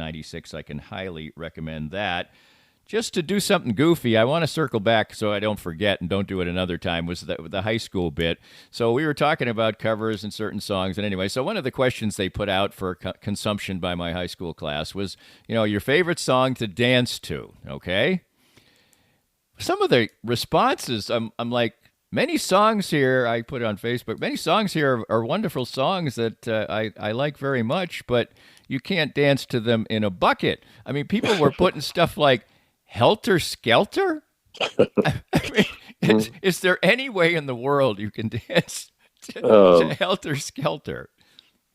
96. I can highly recommend that. Just to do something goofy, I want to circle back so I don't forget and don't do it another time, was the high school bit. So we were talking about covers and certain songs. And anyway, so one of the questions they put out for consumption by my high school class was, your favorite song to dance to, okay? Some of the responses, I'm like, many songs here, I put it on Facebook, many songs here are wonderful songs that I like very much, but you can't dance to them in a bucket. I mean, people were putting stuff like Helter Skelter? I mean, is there any way in the world you can dance to Helter Skelter?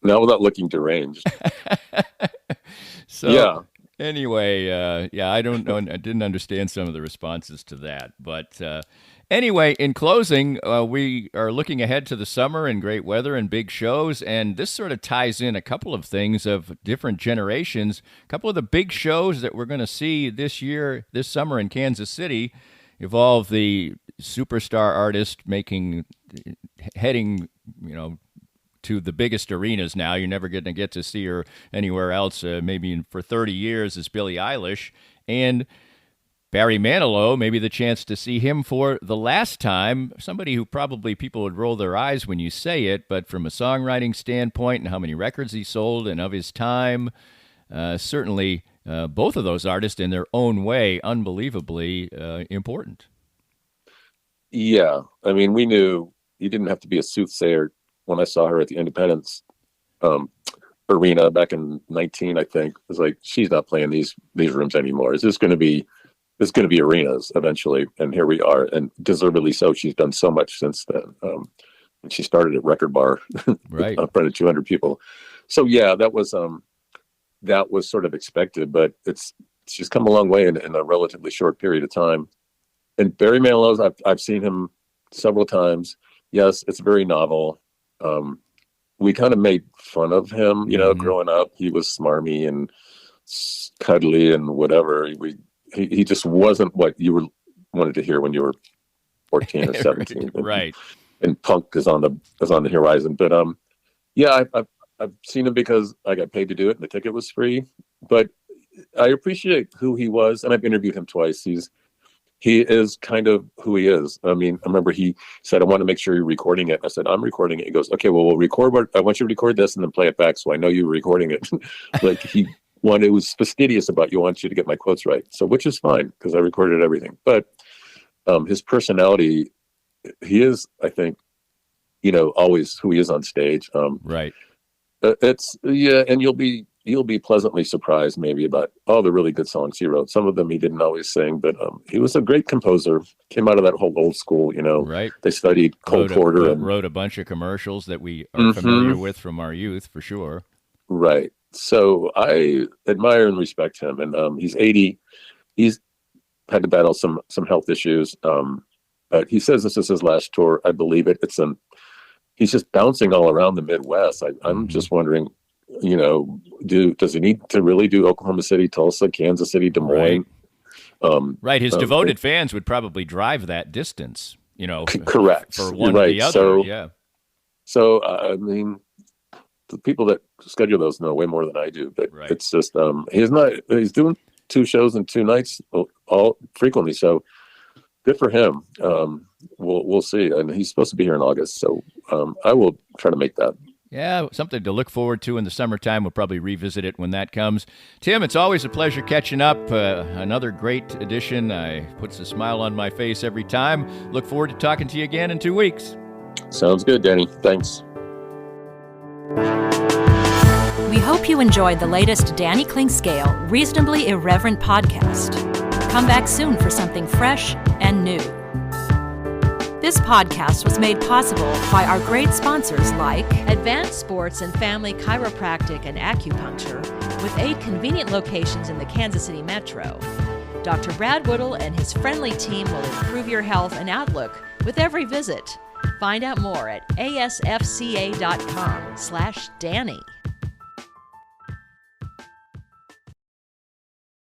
Not without looking deranged. So, yeah. Anyway, I don't know. I didn't understand some of the responses to that. But anyway, in closing, we are looking ahead to the summer and great weather and big shows. And this sort of ties in a couple of things of different generations. A couple of the big shows that we're going to see this summer in Kansas City involve the superstar artist heading, to the biggest arenas now. You're never going to get to see her anywhere else, maybe for 30 years, is Billie Eilish. And Barry Manilow, maybe the chance to see him for the last time, somebody who probably people would roll their eyes when you say it, but from a songwriting standpoint and how many records he sold and of his time, certainly both of those artists in their own way, unbelievably important. Yeah. I mean, we knew you didn't have to be a soothsayer. When I saw her at the Independence arena back in 19, I think, it was like, she's not playing these rooms anymore. It's going to be arenas eventually, and here we are, and deservedly so. She's done so much since then. She started at Record Bar, right, in front of 200 people. So yeah, that was sort of expected, but she's come a long way in a relatively short period of time. And Barry Manilow, I've seen him several times. Yes, it's very novel. We kind of made fun of him, growing up. He was smarmy and cuddly and whatever. He just wasn't what you wanted to hear when you were 14 or 17. Right. And punk is on the horizon. But yeah, I've seen him because I got paid to do it and the ticket was free. But I appreciate who he was, and I've interviewed him twice. He is kind of who he is. I mean, I remember he said, I want to make sure you're recording it. I said, I'm recording it. He goes, okay, well, we'll record I want you to record this and then play it back so I know you're recording it. Like he was fastidious about, want you to get my quotes right. So, which is fine because I recorded everything. But his personality, he is, I think, always who he is on stage. Right. And you'll be pleasantly surprised maybe about all the really good songs he wrote. Some of them he didn't always sing, but he was a great composer. Came out of that whole old school, Right. They studied Cole Porter and wrote a bunch of commercials that we are familiar with from our youth, for sure. Right. So I admire and respect him. And he's 80. He's had to battle some health issues. But he says this is his last tour. I believe it. He's just bouncing all around the Midwest. I'm just wondering, does he need to really do Oklahoma City, Tulsa, Kansas City, Des Moines? Right. His devoted fans would probably drive that distance, correct. For one or the other. So, I mean, the people that schedule those know way more than I do, but It's just, he's doing 2 shows in 2 nights all frequently. So good for him. We'll see. And he's supposed to be here in August. So, I will try to make that. Yeah, something to look forward to in the summertime. We'll probably revisit it when that comes. Tim, it's always a pleasure catching up. Another great edition. Puts a smile on my face every time. Look forward to talking to you again in 2 weeks. Sounds good, Danny. Thanks. We hope you enjoyed the latest Danny Klingscale Reasonably Irreverent podcast. Come back soon for something fresh and new. This podcast was made possible by our great sponsors like Advanced Sports and Family Chiropractic and Acupuncture, with 8 convenient locations in the Kansas City metro. Dr. Brad Woodall and his friendly team will improve your health and outlook with every visit. Find out more at asfca.com/Danny.